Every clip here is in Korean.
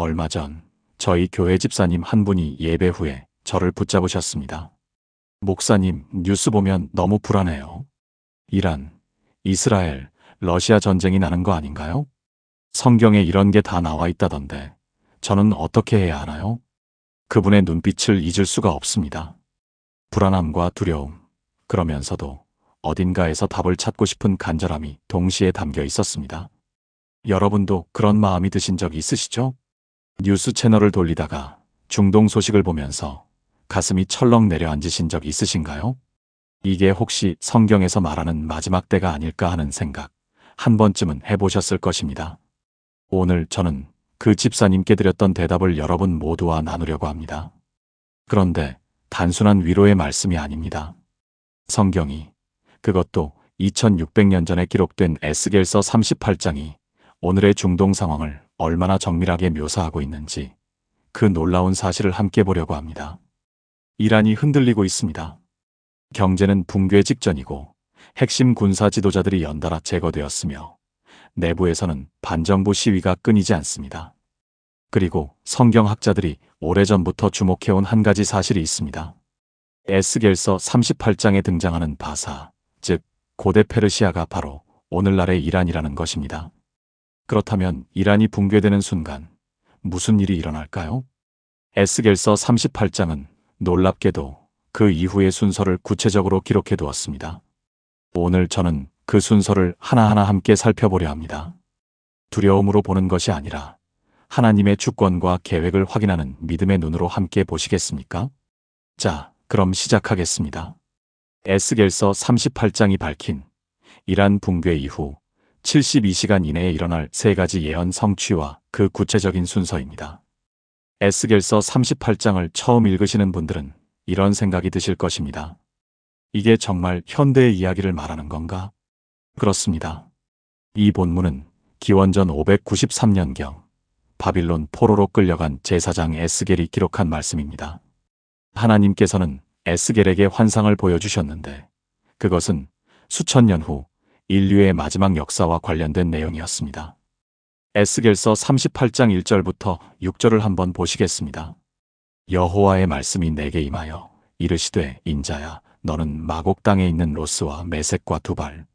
얼마 전 저희 교회 집사님 한 분이 예배 후에 저를 붙잡으셨습니다. 목사님, 뉴스 보면 너무 불안해요. 이란, 이스라엘, 러시아 전쟁이 나는 거 아닌가요? 성경에 이런 게 다 나와 있다던데 저는 어떻게 해야 하나요? 그분의 눈빛을 잊을 수가 없습니다. 불안함과 두려움, 그러면서도 어딘가에서 답을 찾고 싶은 간절함이 동시에 담겨 있었습니다. 여러분도 그런 마음이 드신 적 있으시죠? 뉴스 채널을 돌리다가 중동 소식을 보면서 가슴이 철렁 내려앉으신 적 있으신가요? 이게 혹시 성경에서 말하는 마지막 때가 아닐까 하는 생각 한 번쯤은 해보셨을 것입니다. 오늘 저는 그 집사님께 드렸던 대답을 여러분 모두와 나누려고 합니다. 그런데 단순한 위로의 말씀이 아닙니다. 성경이, 그것도 2600년 전에 기록된 에스겔서 38장이 오늘의 중동 상황을 얼마나 정밀하게 묘사하고 있는지 그 놀라운 사실을 함께 보려고 합니다. 이란이 흔들리고 있습니다. 경제는 붕괴 직전이고 핵심 군사 지도자들이 연달아 제거되었으며 내부에서는 반정부 시위가 끊이지 않습니다. 그리고 성경학자들이 오래전부터 주목해온 한 가지 사실이 있습니다. 에스겔서 38장에 등장하는 바사, 즉 고대 페르시아가 바로 오늘날의 이란이라는 것입니다. 그렇다면 이란이 붕괴되는 순간 무슨 일이 일어날까요? 에스겔서 38장은 놀랍게도 그 이후의 순서를 구체적으로 기록해 두었습니다. 오늘 저는 그 순서를 하나하나 함께 살펴보려 합니다. 두려움으로 보는 것이 아니라 하나님의 주권과 계획을 확인하는 믿음의 눈으로 함께 보시겠습니까? 자, 그럼 시작하겠습니다. 에스겔서 38장이 밝힌 이란 붕괴 이후 72시간 이내에 일어날 세 가지 예언 성취와 그 구체적인 순서입니다. 에스겔서 38장을 처음 읽으시는 분들은 이런 생각이 드실 것입니다. 이게 정말 현대의 이야기를 말하는 건가? 그렇습니다. 이 본문은 기원전 593년경 바빌론 포로로 끌려간 제사장 에스겔이 기록한 말씀입니다. 하나님께서는 에스겔에게 환상을 보여주셨는데 그것은 수천 년 후 인류의 마지막 역사와 관련된 내용이었습니다. 에스겔서 38장 1절부터 6절을 한번 보시겠습니다. 여호와의 말씀이 내게 임하여 이르시되 인자야 너는 마곡 땅에 있는 로스와 메섹과 두발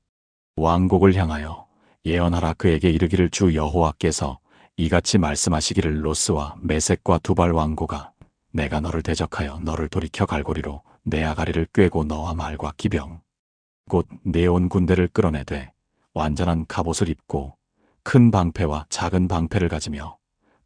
왕국을 향하여 예언하라. 그에게 이르기를 주 여호와께서 이같이 말씀하시기를 로스와 메섹과 두발 왕국아 내가 너를 대적하여 너를 돌이켜 갈고리로 내 아가리를 꿰고 너와 말과 기병 곧 내 온 군대를 끌어내되 완전한 갑옷을 입고 큰 방패와 작은 방패를 가지며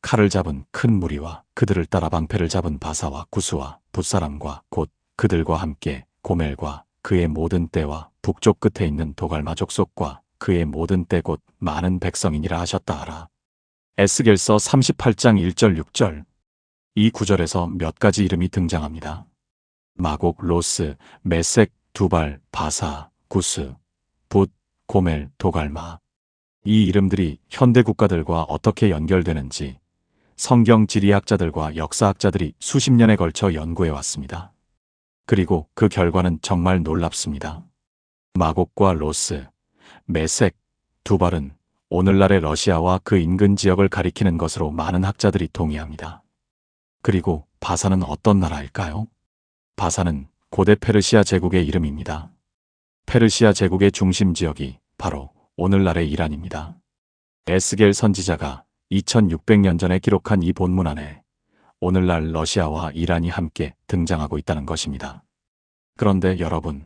칼을 잡은 큰 무리와 그들을 따라 방패를 잡은 바사와 구스와 붓사람과 곧 그들과 함께 고멜과 그의 모든 떼와 북쪽 끝에 있는 도갈마 족속과 그의 모든 떼 곧 많은 백성이니라 하셨다 하라. 에스겔서 38장 1절 6절 이 구절에서 몇 가지 이름이 등장합니다. 마곡, 로스, 메섹, 두발, 바사, 구스, 붓, 고멜, 도갈마. 이 이름들이 현대 국가들과 어떻게 연결되는지 성경 지리학자들과 역사학자들이 수십 년에 걸쳐 연구해 왔습니다. 그리고 그 결과는 정말 놀랍습니다. 마곡과 로스, 메섹, 두발은 오늘날의 러시아와 그 인근 지역을 가리키는 것으로 많은 학자들이 동의합니다. 그리고 바사는 어떤 나라일까요? 바사는 고대 페르시아 제국의 이름입니다. 페르시아 제국의 중심 지역이 바로 오늘날의 이란입니다. 에스겔 선지자가 2600년 전에 기록한 이 본문 안에 오늘날 러시아와 이란이 함께 등장하고 있다는 것입니다. 그런데 여러분,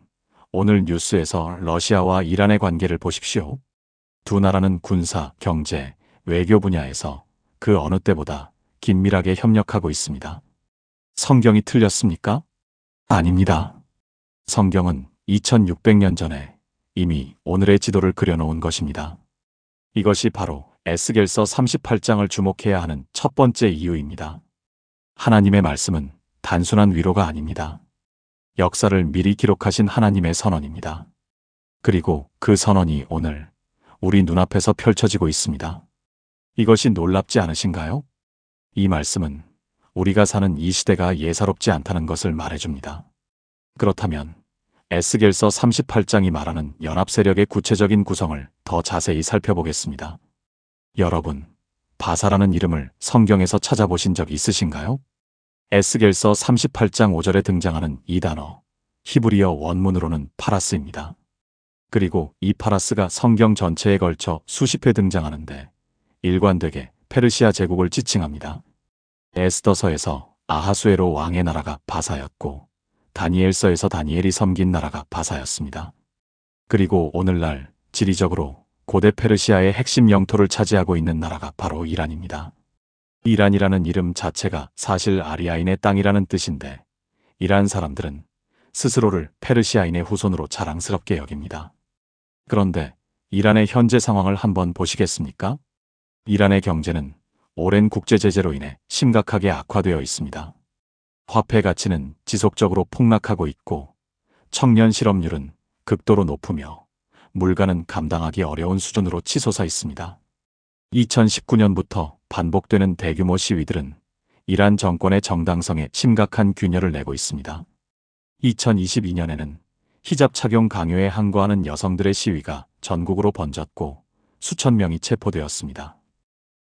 오늘 뉴스에서 러시아와 이란의 관계를 보십시오. 두 나라는 군사, 경제, 외교 분야에서 그 어느 때보다 긴밀하게 협력하고 있습니다. 성경이 틀렸습니까? 아닙니다. 성경은 2600년 전에 이미 오늘의 지도를 그려놓은 것입니다. 이것이 바로 에스겔서 38장을 주목해야 하는 첫 번째 이유입니다. 하나님의 말씀은 단순한 위로가 아닙니다. 역사를 미리 기록하신 하나님의 선언입니다. 그리고 그 선언이 오늘 우리 눈앞에서 펼쳐지고 있습니다. 이것이 놀랍지 않으신가요? 이 말씀은 우리가 사는 이 시대가 예사롭지 않다는 것을 말해줍니다. 그렇다면 에스겔서 38장이 말하는 연합 세력의 구체적인 구성을 더 자세히 살펴보겠습니다. 여러분, 바사라는 이름을 성경에서 찾아보신 적 있으신가요? 에스겔서 38장 5절에 등장하는 이 단어, 히브리어 원문으로는 파라스입니다. 그리고 이 파라스가 성경 전체에 걸쳐 수십 회 등장하는데 일관되게 페르시아 제국을 지칭합니다. 에스더서에서 아하수에로 왕의 나라가 바사였고 다니엘서에서 다니엘이 섬긴 나라가 바사였습니다. 그리고 오늘날 지리적으로 고대 페르시아의 핵심 영토를 차지하고 있는 나라가 바로 이란입니다. 이란이라는 이름 자체가 사실 아리아인의 땅이라는 뜻인데 이란 사람들은 스스로를 페르시아인의 후손으로 자랑스럽게 여깁니다. 그런데 이란의 현재 상황을 한번 보시겠습니까? 이란의 경제는 오랜 국제 제재로 인해 심각하게 악화되어 있습니다. 화폐 가치는 지속적으로 폭락하고 있고 청년 실업률은 극도로 높으며 물가는 감당하기 어려운 수준으로 치솟아 있습니다. 2019년부터 반복되는 대규모 시위들은 이란 정권의 정당성에 심각한 균열을 내고 있습니다. 2022년에는 히잡 착용 강요에 항거하는 여성들의 시위가 전국으로 번졌고 수천 명이 체포되었습니다.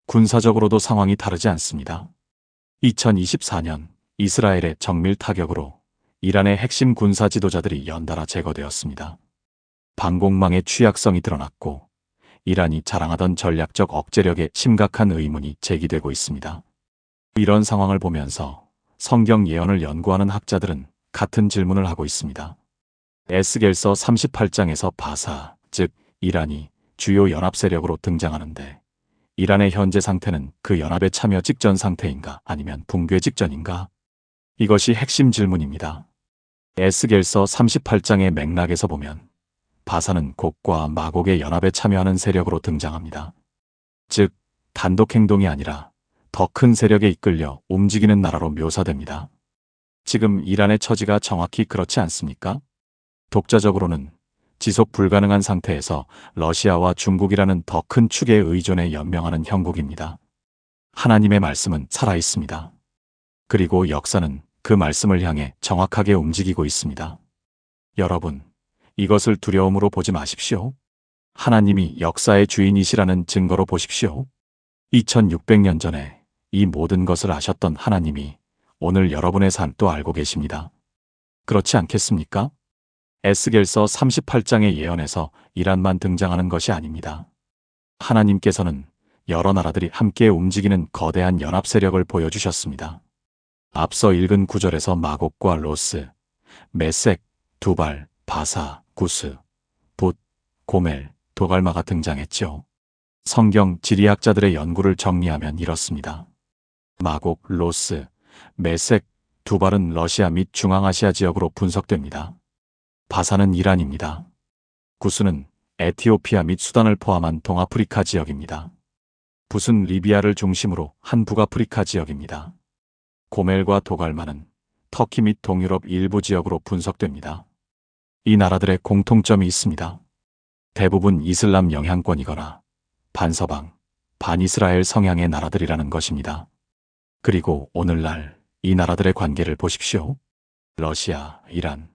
군사적으로도 상황이 다르지 않습니다. 2024년 이스라엘의 정밀 타격으로 이란의 핵심 군사 지도자들이 연달아 제거되었습니다. 방공망의 취약성이 드러났고 이란이 자랑하던 전략적 억제력에 심각한 의문이 제기되고 있습니다. 이런 상황을 보면서 성경 예언을 연구하는 학자들은 같은 질문을 하고 있습니다. 에스겔서 38장에서 바사, 즉 이란이 주요 연합 세력으로 등장하는데 이란의 현재 상태는 그 연합에 참여 직전 상태인가 아니면 붕괴 직전인가? 이것이 핵심 질문입니다. 에스겔서 38장의 맥락에서 보면 바사는 곡과 마곡의 연합에 참여하는 세력으로 등장합니다. 즉 단독 행동이 아니라 더 큰 세력에 이끌려 움직이는 나라로 묘사됩니다. 지금 이란의 처지가 정확히 그렇지 않습니까? 독자적으로는 지속 불가능한 상태에서 러시아와 중국이라는 더 큰 축의 의존에 연명하는 형국입니다. 하나님의 말씀은 살아있습니다. 그리고 역사는 그 말씀을 향해 정확하게 움직이고 있습니다. 여러분, 이것을 두려움으로 보지 마십시오. 하나님이 역사의 주인이시라는 증거로 보십시오. 2600년 전에 이 모든 것을 아셨던 하나님이 오늘 여러분의 삶도 알고 계십니다. 그렇지 않겠습니까? 에스겔서 38장의 예언에서 이란만 등장하는 것이 아닙니다. 하나님께서는 여러 나라들이 함께 움직이는 거대한 연합 세력을 보여주셨습니다. 앞서 읽은 구절에서 마곡과 로스, 메색, 두발, 바사, 구스, 붓, 고멜, 도갈마가 등장했죠. 성경 지리학자들의 연구를 정리하면 이렇습니다. 마곡, 로스, 메색, 두발은 러시아 및 중앙아시아 지역으로 분석됩니다. 바사는 이란입니다. 구스는 에티오피아 및 수단을 포함한 동아프리카 지역입니다. 붓은 리비아를 중심으로 한 북아프리카 지역입니다. 고멜과 도갈마는 터키 및 동유럽 일부 지역으로 분석됩니다. 이 나라들의 공통점이 있습니다. 대부분 이슬람 영향권이거나 반서방, 반이스라엘 성향의 나라들이라는 것입니다. 그리고 오늘날 이 나라들의 관계를 보십시오. 러시아, 이란,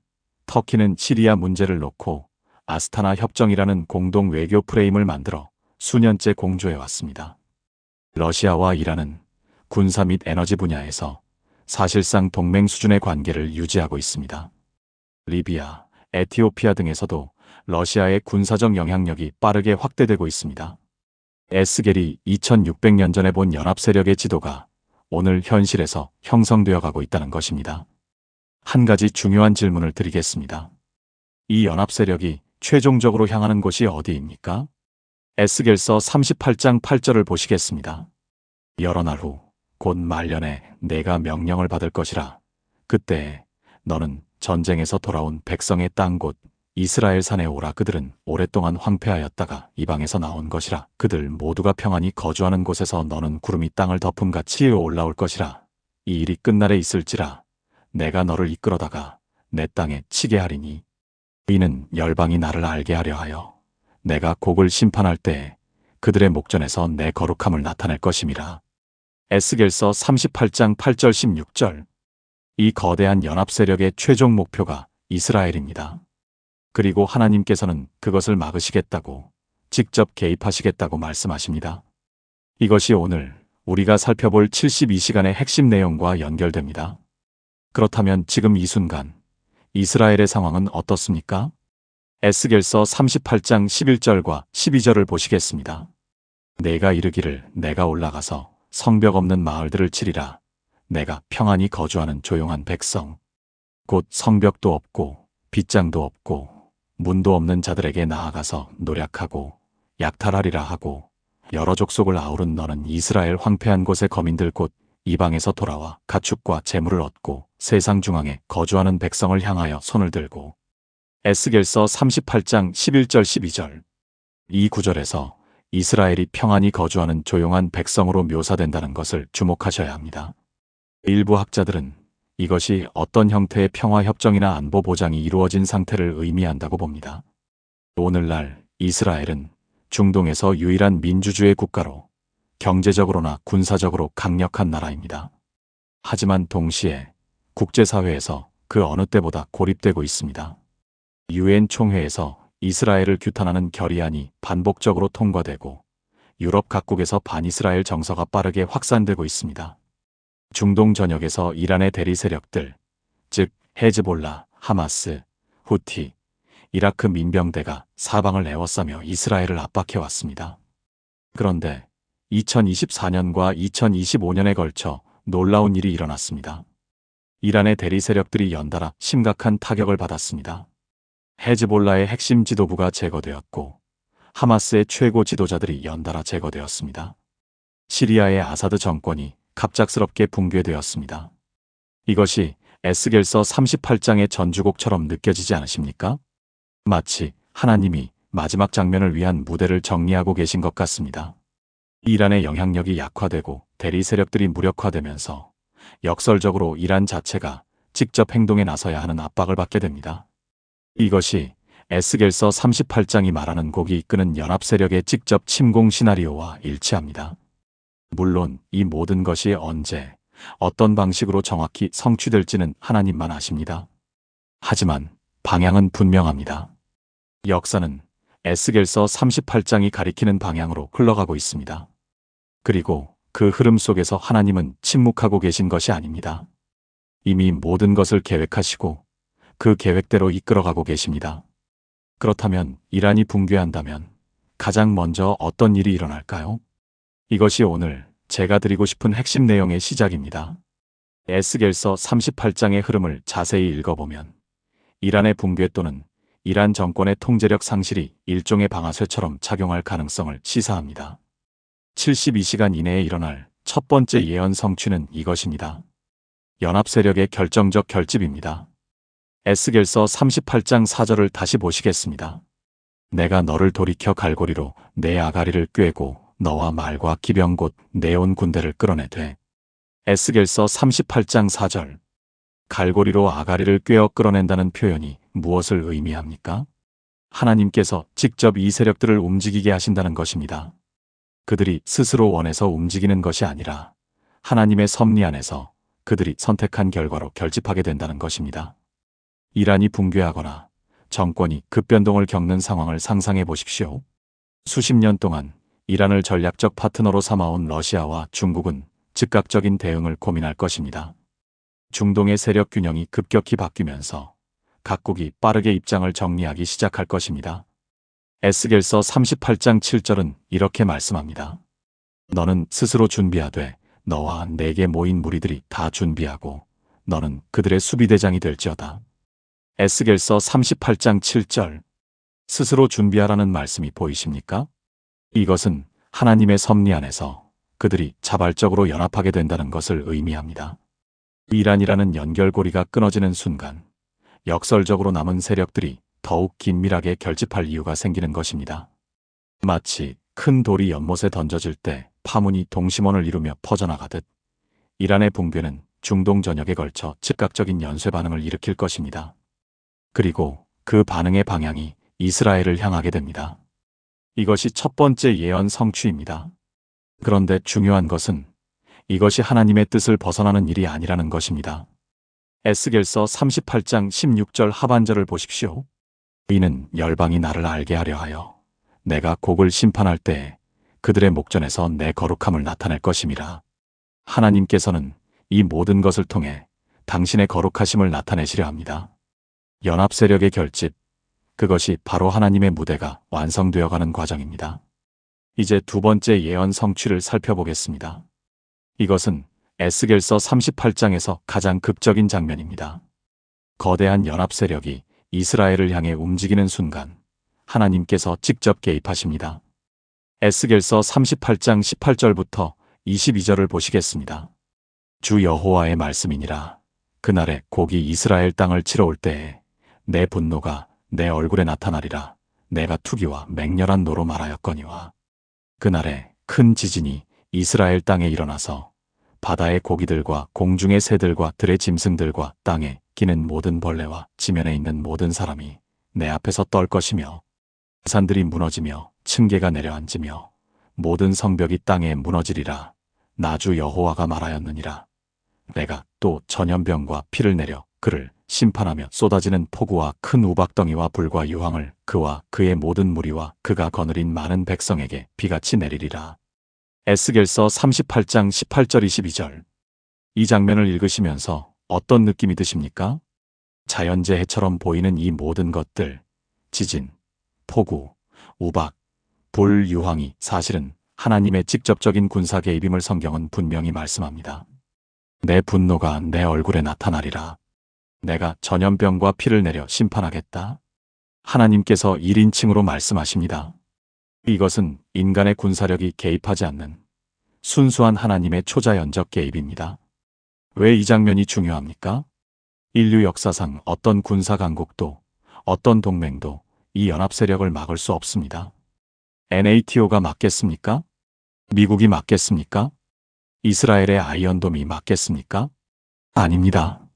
터키는 시리아 문제를 놓고 아스타나 협정이라는 공동 외교 프레임을 만들어 수년째 공조해왔습니다. 러시아와 이란은 군사 및 에너지 분야에서 사실상 동맹 수준의 관계를 유지하고 있습니다. 리비아, 에티오피아 등에서도 러시아의 군사적 영향력이 빠르게 확대되고 있습니다. 에스겔이 2600년 전에 본 연합 세력의 지도가 오늘 현실에서 형성되어 가고 있다는 것입니다. 한 가지 중요한 질문을 드리겠습니다. 이 연합 세력이 최종적으로 향하는 곳이 어디입니까? 에스겔서 38장 8절을 보시겠습니다. 여러 날 후 곧 말년에 내가 명령을 받을 것이라. 그때에 너는 전쟁에서 돌아온 백성의 땅 곧 이스라엘 산에 오라. 그들은 오랫동안 황폐하였다가 이방에서 나온 것이라. 그들 모두가 평안히 거주하는 곳에서 너는 구름이 땅을 덮음같이 올라올 것이라. 이 일이 끝날에 있을지라. 내가 너를 이끌어다가 내 땅에 치게 하리니 이는 열방이 나를 알게 하려 하여 내가 곡을 심판할 때에 그들의 목전에서 내 거룩함을 나타낼 것임이라. 에스겔서 38장 8절 16절. 이 거대한 연합 세력의 최종 목표가 이스라엘입니다. 그리고 하나님께서는 그것을 막으시겠다고 직접 개입하시겠다고 말씀하십니다. 이것이 오늘 우리가 살펴볼 72시간의 핵심 내용과 연결됩니다. 그렇다면 지금 이 순간 이스라엘의 상황은 어떻습니까? 에스겔서 38장 11절과 12절을 보시겠습니다. 내가 이르기를 내가 올라가서 성벽 없는 마을들을 치리라. 내가 평안히 거주하는 조용한 백성, 곧 성벽도 없고 빗장도 없고 문도 없는 자들에게 나아가서 노략하고 약탈하리라 하고, 여러 족속을 아우른 너는 이스라엘 황폐한 곳의 거민들 곧 이방에서 돌아와 가축과 재물을 얻고 세상 중앙에 거주하는 백성을 향하여 손을 들고. 에스겔서 38장 11절 12절. 이 구절에서 이스라엘이 평안히 거주하는 조용한 백성으로 묘사된다는 것을 주목하셔야 합니다. 일부 학자들은 이것이 어떤 형태의 평화협정이나 안보 보장이 이루어진 상태를 의미한다고 봅니다. 오늘날 이스라엘은 중동에서 유일한 민주주의 국가로 경제적으로나 군사적으로 강력한 나라입니다. 하지만 동시에 국제사회에서 그 어느 때보다 고립되고 있습니다. 유엔 총회에서 이스라엘을 규탄하는 결의안이 반복적으로 통과되고 유럽 각국에서 반이스라엘 정서가 빠르게 확산되고 있습니다. 중동 전역에서 이란의 대리 세력들, 즉 헤즈볼라, 하마스, 후티, 이라크 민병대가 사방을 에워싸며 이스라엘을 압박해왔습니다. 그런데 2024년과 2025년에 걸쳐 놀라운 일이 일어났습니다. 이란의 대리 세력들이 연달아 심각한 타격을 받았습니다. 헤즈볼라의 핵심 지도부가 제거되었고 하마스의 최고 지도자들이 연달아 제거되었습니다. 시리아의 아사드 정권이 갑작스럽게 붕괴되었습니다. 이것이 에스겔서 38장의 전주곡처럼 느껴지지 않으십니까? 마치 하나님이 마지막 장면을 위한 무대를 정리하고 계신 것 같습니다. 이란의 영향력이 약화되고 대리 세력들이 무력화되면서 역설적으로 이란 자체가 직접 행동에 나서야 하는 압박을 받게 됩니다. 이것이 에스겔서 38장이 말하는 곡이 이끄는 연합 세력의 직접 침공 시나리오와 일치합니다. 물론 이 모든 것이 언제, 어떤 방식으로 정확히 성취될지는 하나님만 아십니다. 하지만 방향은 분명합니다. 역사는 에스겔서 38장이 가리키는 방향으로 흘러가고 있습니다. 그리고 그 흐름 속에서 하나님은 침묵하고 계신 것이 아닙니다. 이미 모든 것을 계획하시고 그 계획대로 이끌어가고 계십니다. 그렇다면 이란이 붕괴한다면 가장 먼저 어떤 일이 일어날까요? 이것이 오늘 제가 드리고 싶은 핵심 내용의 시작입니다. 에스겔서 38장의 흐름을 자세히 읽어보면 이란의 붕괴 또는 이란 정권의 통제력 상실이 일종의 방아쇠처럼 작용할 가능성을 시사합니다. 72시간 이내에 일어날 첫 번째 예언 성취는 이것입니다. 연합 세력의 결정적 결집입니다. 에스겔서 38장 4절을 다시 보시겠습니다. 내가 너를 돌이켜 갈고리로 내 아가리를 꿰고 너와 말과 기병 곧 내 온 군대를 끌어내되. 에스겔서 38장 4절. 갈고리로 아가리를 꿰어 끌어낸다는 표현이 무엇을 의미합니까? 하나님께서 직접 이 세력들을 움직이게 하신다는 것입니다. 그들이 스스로 원해서 움직이는 것이 아니라 하나님의 섭리 안에서 그들이 선택한 결과로 결집하게 된다는 것입니다. 이란이 붕괴하거나 정권이 급변동을 겪는 상황을 상상해 보십시오. 수십 년 동안 이란을 전략적 파트너로 삼아온 러시아와 중국은 즉각적인 대응을 고민할 것입니다. 중동의 세력 균형이 급격히 바뀌면서 각국이 빠르게 입장을 정리하기 시작할 것입니다. 에스겔서 38장 7절은 이렇게 말씀합니다. 너는 스스로 준비하되 너와 내게 모인 무리들이 다 준비하고 너는 그들의 수비대장이 될지어다. 에스겔서 38장 7절. 스스로 준비하라는 말씀이 보이십니까? 이것은 하나님의 섭리 안에서 그들이 자발적으로 연합하게 된다는 것을 의미합니다. 이란이라는 연결고리가 끊어지는 순간 역설적으로 남은 세력들이 더욱 긴밀하게 결집할 이유가 생기는 것입니다. 마치 큰 돌이 연못에 던져질 때 파문이 동심원을 이루며 퍼져나가듯 이란의 붕괴는 중동 전역에 걸쳐 즉각적인 연쇄 반응을 일으킬 것입니다. 그리고 그 반응의 방향이 이스라엘을 향하게 됩니다. 이것이 첫 번째 예언 성취입니다. 그런데 중요한 것은 이것이 하나님의 뜻을 벗어나는 일이 아니라는 것입니다. 에스겔서 38장 16절 하반절을 보십시오. 이는 열방이 나를 알게 하려 하여 내가 곡을 심판할 때에 그들의 목전에서 내 거룩함을 나타낼 것임이라. 하나님께서는 이 모든 것을 통해 당신의 거룩하심을 나타내시려 합니다. 연합 세력의 결집, 그것이 바로 하나님의 무대가 완성되어가는 과정입니다. 이제 두 번째 예언 성취를 살펴보겠습니다. 이것은 에스겔서 38장에서 가장 극적인 장면입니다. 거대한 연합 세력이 이스라엘을 향해 움직이는 순간 하나님께서 직접 개입하십니다. 에스겔서 38장 18절부터 22절을 보시겠습니다. 주 여호와의 말씀이니라. 그날에 곡이 이스라엘 땅을 치러 올 때에 내 분노가 내 얼굴에 나타나리라. 내가 투기와 맹렬한 노로 말하였거니와. 그날에 큰 지진이 이스라엘 땅에 일어나서 바다의 고기들과 공중의 새들과 들의 짐승들과 땅에 기는 모든 벌레와 지면에 있는 모든 사람이 내 앞에서 떨 것이며 산들이 무너지며 층계가 내려앉으며 모든 성벽이 땅에 무너지리라. 나 주 여호와가 말하였느니라. 내가 또 전염병과 피를 내려 그를 심판하며 쏟아지는 폭우와 큰 우박덩이와 불과 유황을 그와 그의 모든 무리와 그가 거느린 많은 백성에게 비같이 내리리라. 에스겔서 38장 18절 22절. 이 장면을 읽으시면서 어떤 느낌이 드십니까? 자연재해처럼 보이는 이 모든 것들, 지진, 폭우, 우박, 불, 유황이 사실은 하나님의 직접적인 군사 개입임을 성경은 분명히 말씀합니다. 내 분노가 내 얼굴에 나타나리라. 내가 전염병과 피를 내려 심판하겠다. 하나님께서 1인칭으로 말씀하십니다. 이것은 인간의 군사력이 개입하지 않는 순수한 하나님의 초자연적 개입입니다. 왜 이 장면이 중요합니까? 인류 역사상 어떤 군사 강국도 어떤 동맹도 이 연합 세력을 막을 수 없습니다. NATO가 막겠습니까? 미국이 막겠습니까? 이스라엘의 아이언돔이 막겠습니까? 아닙니다.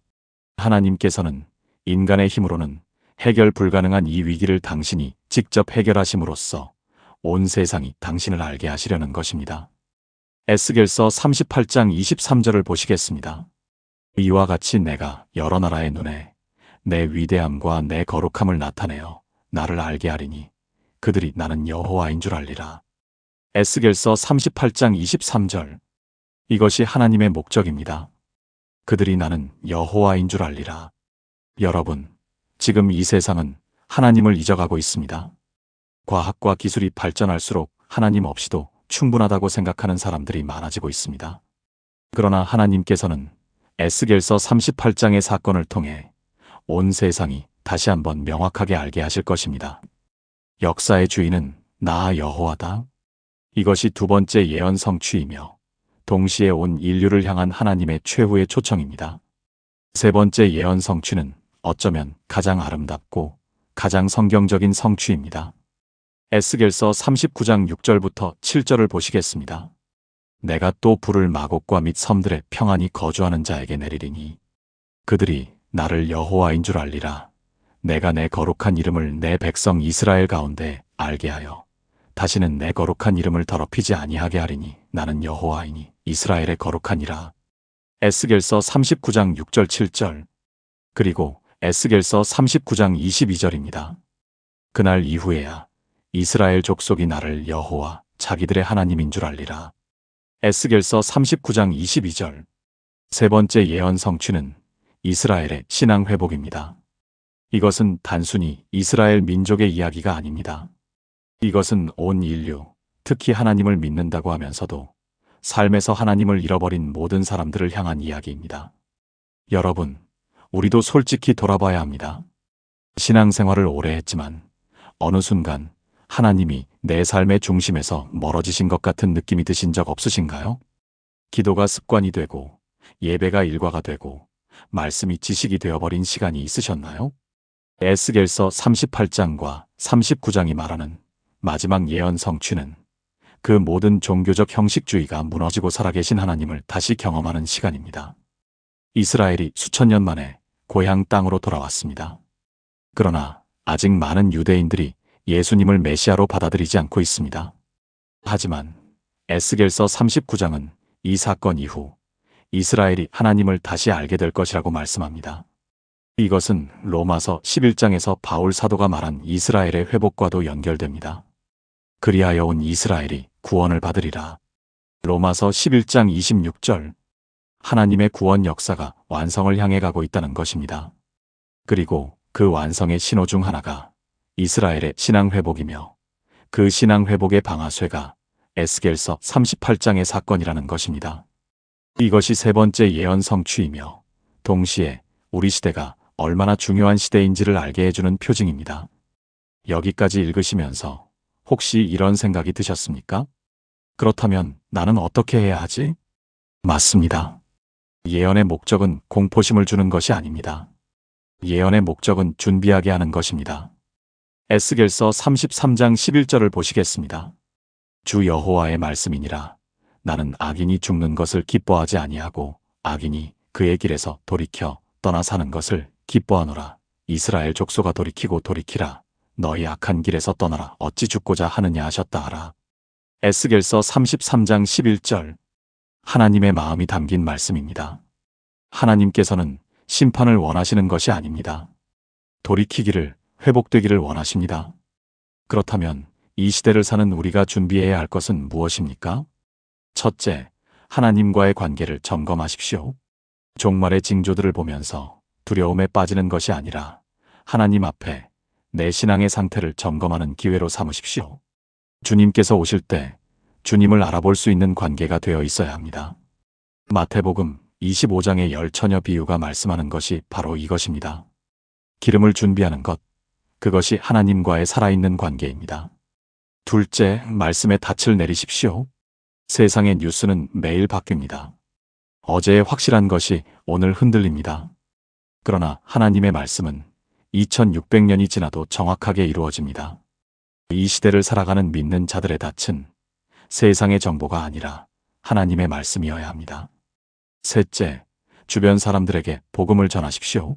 하나님께서는 인간의 힘으로는 해결 불가능한 이 위기를 당신이 직접 해결하심으로써 온 세상이 당신을 알게 하시려는 것입니다. 에스겔서 38장 23절을 보시겠습니다. 이와 같이 내가 여러 나라의 눈에 내 위대함과 내 거룩함을 나타내어 나를 알게 하리니 그들이 나는 여호와인 줄 알리라. 에스겔서 38장 23절. 이것이 하나님의 목적입니다. 그들이 나는 여호와인 줄 알리라. 여러분, 지금 이 세상은 하나님을 잊어가고 있습니다. 과학과 기술이 발전할수록 하나님 없이도 충분하다고 생각하는 사람들이 많아지고 있습니다. 그러나 하나님께서는 에스겔서 38장의 사건을 통해 온 세상이 다시 한번 명확하게 알게 하실 것입니다. 역사의 주인은 나 여호와다. 이것이 두 번째 예언 성취이며 동시에 온 인류를 향한 하나님의 최후의 초청입니다. 세 번째 예언 성취는 어쩌면 가장 아름답고 가장 성경적인 성취입니다. 에스겔서 39장 6절부터 7절을 보시겠습니다. 내가 또 불을 마곡과 및 섬들에 평안히 거주하는 자에게 내리리니 그들이 나를 여호와인 줄 알리라. 내가 내 거룩한 이름을 내 백성 이스라엘 가운데 알게 하여 다시는 내 거룩한 이름을 더럽히지 아니하게 하리니 나는 여호와이니 이스라엘의 거룩하니라. 에스겔서 39장 6절 7절. 그리고 에스겔서 39장 22절입니다. 그날 이후에야 이스라엘 족속이 나를 여호와 자기들의 하나님인 줄 알리라. 에스겔서 39장 22절. 세 번째 예언 성취는 이스라엘의 신앙 회복입니다. 이것은 단순히 이스라엘 민족의 이야기가 아닙니다. 이것은 온 인류, 특히 하나님을 믿는다고 하면서도 삶에서 하나님을 잃어버린 모든 사람들을 향한 이야기입니다. 여러분, 우리도 솔직히 돌아봐야 합니다. 신앙생활을 오래 했지만 어느 순간 하나님이 내 삶의 중심에서 멀어지신 것 같은 느낌이 드신 적 없으신가요? 기도가 습관이 되고 예배가 일과가 되고 말씀이 지식이 되어버린 시간이 있으셨나요? 에스겔서 38장과 39장이 말하는 마지막 예언 성취는 그 모든 종교적 형식주의가 무너지고 살아계신 하나님을 다시 경험하는 시간입니다. 이스라엘이 수천 년 만에 고향 땅으로 돌아왔습니다. 그러나 아직 많은 유대인들이 예수님을 메시아로 받아들이지 않고 있습니다. 하지만 에스겔서 39장은 이 사건 이후 이스라엘이 하나님을 다시 알게 될 것이라고 말씀합니다. 이것은 로마서 11장에서 바울 사도가 말한 이스라엘의 회복과도 연결됩니다. 그리하여 온 이스라엘이 구원을 받으리라. 로마서 11장 26절. 하나님의 구원 역사가 완성을 향해 가고 있다는 것입니다. 그리고 그 완성의 신호 중 하나가 이스라엘의 신앙 회복이며 그 신앙 회복의 방아쇠가 에스겔서 38장의 사건이라는 것입니다. 이것이 세 번째 예언 성취이며 동시에 우리 시대가 얼마나 중요한 시대인지를 알게 해주는 표징입니다. 여기까지 읽으시면서 혹시 이런 생각이 드셨습니까? 그렇다면 나는 어떻게 해야 하지? 맞습니다. 예언의 목적은 공포심을 주는 것이 아닙니다. 예언의 목적은 준비하게 하는 것입니다. 에스겔서 33장 11절을 보시겠습니다. 주 여호와의 말씀이니라. 나는 악인이 죽는 것을 기뻐하지 아니하고 악인이 그의 길에서 돌이켜 떠나 사는 것을 기뻐하노라. 이스라엘 족속아 돌이키고 돌이키라. 너희 악한 길에서 떠나라. 어찌 죽고자 하느냐 하셨다 하라. 에스겔서 33장 11절. 하나님의 마음이 담긴 말씀입니다. 하나님께서는 심판을 원하시는 것이 아닙니다. 돌이키기를, 회복되기를 원하십니다. 그렇다면 이 시대를 사는 우리가 준비해야 할 것은 무엇입니까? 첫째, 하나님과의 관계를 점검하십시오. 종말의 징조들을 보면서 두려움에 빠지는 것이 아니라 하나님 앞에 내 신앙의 상태를 점검하는 기회로 삼으십시오. 주님께서 오실 때 주님을 알아볼 수 있는 관계가 되어 있어야 합니다. 마태복음 25장의 열 처녀 비유가 말씀하는 것이 바로 이것입니다. 기름을 준비하는 것, 그것이 하나님과의 살아있는 관계입니다. 둘째, 말씀의 닻을 내리십시오. 세상의 뉴스는 매일 바뀝니다. 어제의 확실한 것이 오늘 흔들립니다. 그러나 하나님의 말씀은 2600년이 지나도 정확하게 이루어집니다. 이 시대를 살아가는 믿는 자들의 닻은 세상의 정보가 아니라 하나님의 말씀이어야 합니다. 셋째, 주변 사람들에게 복음을 전하십시오.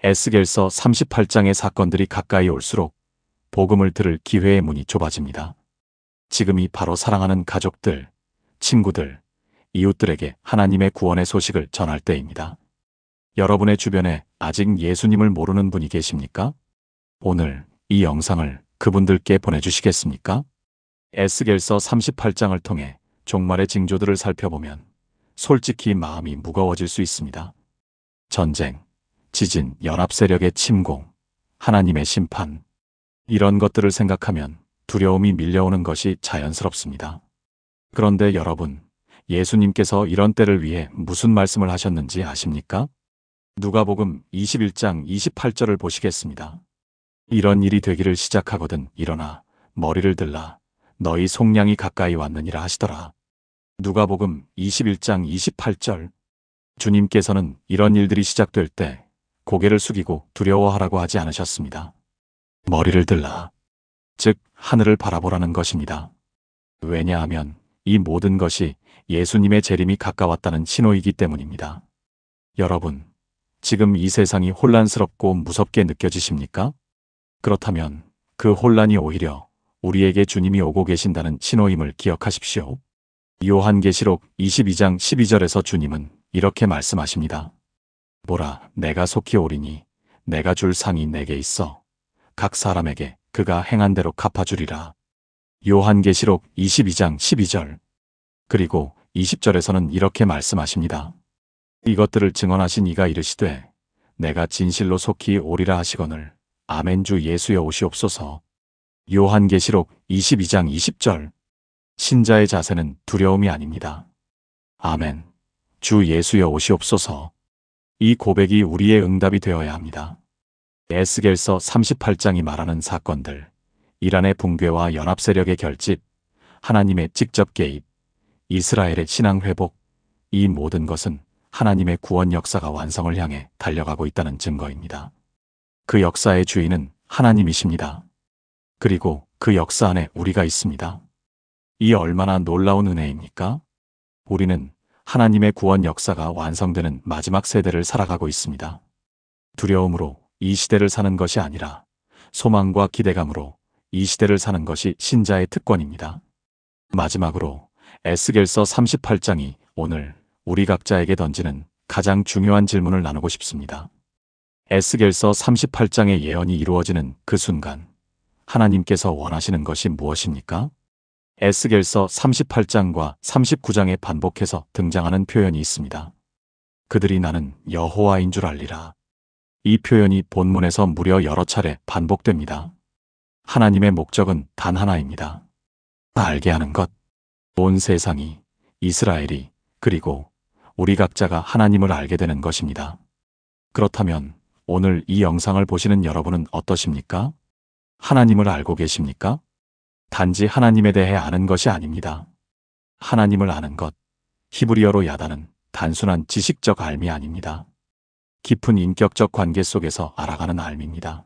에스겔서 38장의 사건들이 가까이 올수록 복음을 들을 기회의 문이 좁아집니다. 지금이 바로 사랑하는 가족들, 친구들, 이웃들에게 하나님의 구원의 소식을 전할 때입니다. 여러분의 주변에 아직 예수님을 모르는 분이 계십니까? 오늘 이 영상을 그분들께 보내주시겠습니까? 에스겔서 38장을 통해 종말의 징조들을 살펴보면 솔직히 마음이 무거워질 수 있습니다. 전쟁, 지진, 연합세력의 침공, 하나님의 심판, 이런 것들을 생각하면 두려움이 밀려오는 것이 자연스럽습니다. 그런데 여러분, 예수님께서 이런 때를 위해 무슨 말씀을 하셨는지 아십니까? 누가복음 21장 28절을 보시겠습니다. 이런 일이 되기를 시작하거든 일어나 머리를 들라 너희 속량이 가까이 왔느니라 하시더라. 누가복음 21장 28절. 주님께서는 이런 일들이 시작될 때 고개를 숙이고 두려워하라고 하지 않으셨습니다. 머리를 들라. 즉 하늘을 바라보라는 것입니다. 왜냐하면 이 모든 것이 예수님의 재림이 가까웠다는 신호이기 때문입니다. 여러분, 지금 이 세상이 혼란스럽고 무섭게 느껴지십니까? 그렇다면 그 혼란이 오히려 우리에게 주님이 오고 계신다는 신호임을 기억하십시오. 요한계시록 22장 12절에서 주님은 이렇게 말씀하십니다. 보라, 내가 속히 오리니 내가 줄 상이 내게 있어 각 사람에게 그가 행한 대로 갚아주리라. 요한계시록 22장 12절. 그리고 20절에서는 이렇게 말씀하십니다. 이것들을 증언하신 이가 이르시되 내가 진실로 속히 오리라 하시거늘 아멘. 주 예수여 오시옵소서. 요한계시록 22장 20절. 신자의 자세는 두려움이 아닙니다. 아멘. 주 예수여 오시옵소서. 이 고백이 우리의 응답이 되어야 합니다. 에스겔서 38장이 말하는 사건들, 이란의 붕괴와 연합세력의 결집, 하나님의 직접 개입, 이스라엘의 신앙 회복, 이 모든 것은 하나님의 구원 역사가 완성을 향해 달려가고 있다는 증거입니다. 그 역사의 주인은 하나님이십니다. 그리고 그 역사 안에 우리가 있습니다. 이 얼마나 놀라운 은혜입니까? 우리는 하나님의 구원 역사가 완성되는 마지막 세대를 살아가고 있습니다. 두려움으로 이 시대를 사는 것이 아니라 소망과 기대감으로 이 시대를 사는 것이 신자의 특권입니다. 마지막으로 에스겔서 38장이 오늘 우리 각자에게 던지는 가장 중요한 질문을 나누고 싶습니다. 에스겔서 38장의 예언이 이루어지는 그 순간 하나님께서 원하시는 것이 무엇입니까? 에스겔서 38장과 39장에 반복해서 등장하는 표현이 있습니다. 그들이 나는 여호와인 줄 알리라. 이 표현이 본문에서 무려 여러 차례 반복됩니다. 하나님의 목적은 단 하나입니다. 알게 하는 것. 온 세상이, 이스라엘이, 그리고 우리 각자가 하나님을 알게 되는 것입니다. 그렇다면 오늘 이 영상을 보시는 여러분은 어떠십니까? 하나님을 알고 계십니까? 단지 하나님에 대해 아는 것이 아닙니다. 하나님을 아는 것, 히브리어로 야다는 단순한 지식적 알미 아닙니다. 깊은 인격적 관계 속에서 알아가는 알미입니다.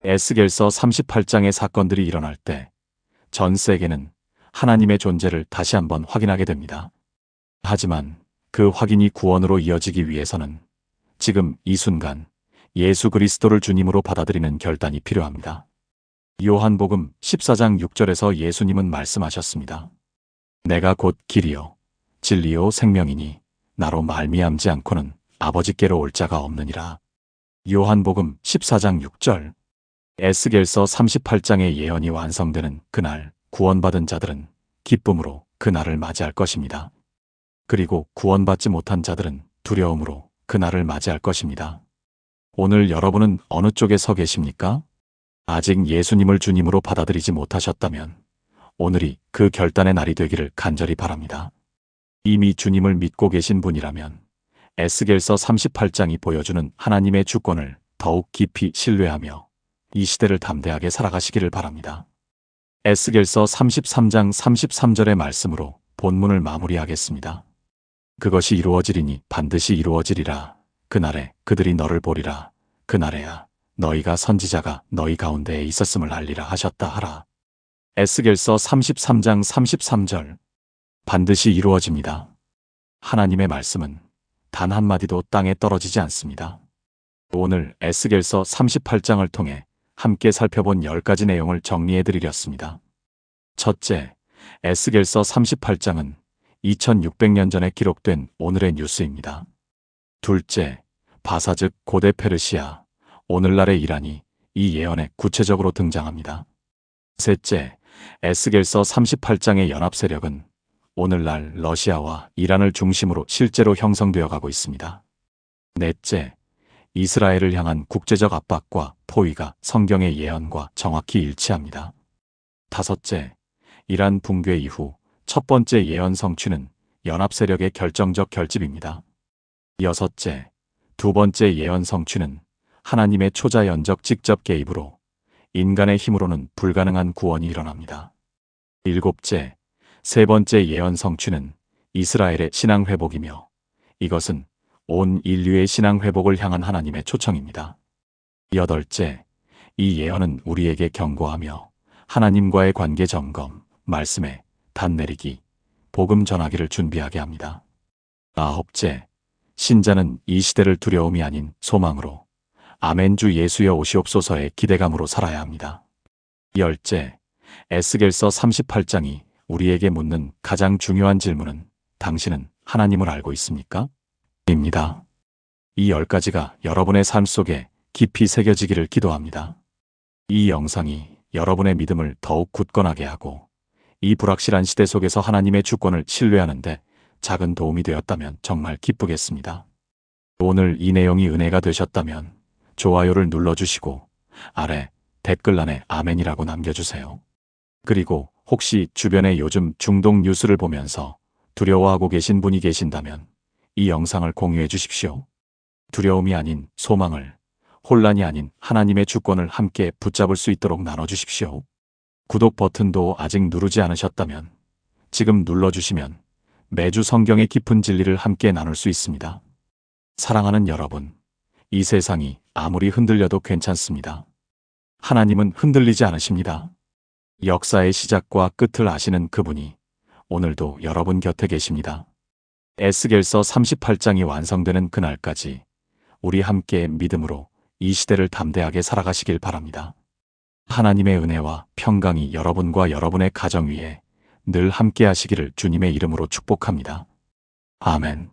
에스겔서 38장의 사건들이 일어날 때 전 세계는 하나님의 존재를 다시 한번 확인하게 됩니다. 하지만 그 확인이 구원으로 이어지기 위해서는 지금 이 순간 예수 그리스도를 주님으로 받아들이는 결단이 필요합니다. 요한복음 14장 6절에서 예수님은 말씀하셨습니다. 내가 곧 길이요 진리요 생명이니 나로 말미암지 않고는 아버지께로 올 자가 없느니라. 요한복음 14장 6절. 에스겔서 38장의 예언이 완성되는 그날 구원받은 자들은 기쁨으로 그날을 맞이할 것입니다. 그리고 구원받지 못한 자들은 두려움으로 그날을 맞이할 것입니다. 오늘 여러분은 어느 쪽에 서 계십니까? 아직 예수님을 주님으로 받아들이지 못하셨다면 오늘이 그 결단의 날이 되기를 간절히 바랍니다. 이미 주님을 믿고 계신 분이라면 에스겔서 38장이 보여주는 하나님의 주권을 더욱 깊이 신뢰하며 이 시대를 담대하게 살아가시기를 바랍니다. 에스겔서 33장 33절의 말씀으로 본문을 마무리하겠습니다. 그것이 이루어지리니 반드시 이루어지리라. 그날에 그들이 너를 보리라. 그날에야 너희가 선지자가 너희 가운데에 있었음을 알리라 하셨다 하라. 에스겔서 33장 33절. 반드시 이루어집니다. 하나님의 말씀은 단 한마디도 땅에 떨어지지 않습니다. 오늘 에스겔서 38장을 통해 함께 살펴본 10가지 내용을 정리해 드리렸습니다. 첫째, 에스겔서 38장은 2600년 전에 기록된 오늘의 뉴스입니다. 둘째, 바사 즉 고대 페르시아, 오늘날의 이란이 이 예언에 구체적으로 등장합니다. 셋째, 에스겔서 38장의 연합 세력은 오늘날 러시아와 이란을 중심으로 실제로 형성되어 가고 있습니다. 넷째, 이스라엘을 향한 국제적 압박과 포위가 성경의 예언과 정확히 일치합니다. 다섯째, 이란 붕괴 이후 첫 번째 예언 성취는 연합 세력의 결정적 결집입니다. 여섯째, 두 번째 예언 성취는 하나님의 초자연적 직접 개입으로 인간의 힘으로는 불가능한 구원이 일어납니다. 일곱째, 세 번째 예언 성취는 이스라엘의 신앙 회복이며 이것은 온 인류의 신앙 회복을 향한 하나님의 초청입니다. 여덟째, 이 예언은 우리에게 경고하며 하나님과의 관계 점검, 말씀에 단 내리기, 복음 전하기를 준비하게 합니다. 아홉째, 신자는 이 시대를 두려움이 아닌 소망으로 아멘 주 예수여 오시옵소서의 기대감으로 살아야 합니다. 열째, 에스겔서 38장이 우리에게 묻는 가장 중요한 질문은 당신은 하나님을 알고 있습니까? 입니다. 이 10가지가 여러분의 삶 속에 깊이 새겨지기를 기도합니다. 이 영상이 여러분의 믿음을 더욱 굳건하게 하고 이 불확실한 시대 속에서 하나님의 주권을 신뢰하는데 작은 도움이 되었다면 정말 기쁘겠습니다. 오늘 이 내용이 은혜가 되셨다면 좋아요를 눌러주시고 아래 댓글란에 아멘이라고 남겨주세요. 그리고 혹시 주변에 요즘 중동 뉴스를 보면서 두려워하고 계신 분이 계신다면 이 영상을 공유해 주십시오. 두려움이 아닌 소망을, 혼란이 아닌 하나님의 주권을 함께 붙잡을 수 있도록 나눠주십시오. 구독 버튼도 아직 누르지 않으셨다면 지금 눌러주시면 매주 성경의 깊은 진리를 함께 나눌 수 있습니다. 사랑하는 여러분, 이 세상이 아무리 흔들려도 괜찮습니다. 하나님은 흔들리지 않으십니다. 역사의 시작과 끝을 아시는 그분이 오늘도 여러분 곁에 계십니다. 에스겔서 38장이 완성되는 그날까지 우리 함께 믿음으로 이 시대를 담대하게 살아가시길 바랍니다. 하나님의 은혜와 평강이 여러분과 여러분의 가정 위에 늘 함께 하시기를 주님의 이름으로 축복합니다. 아멘.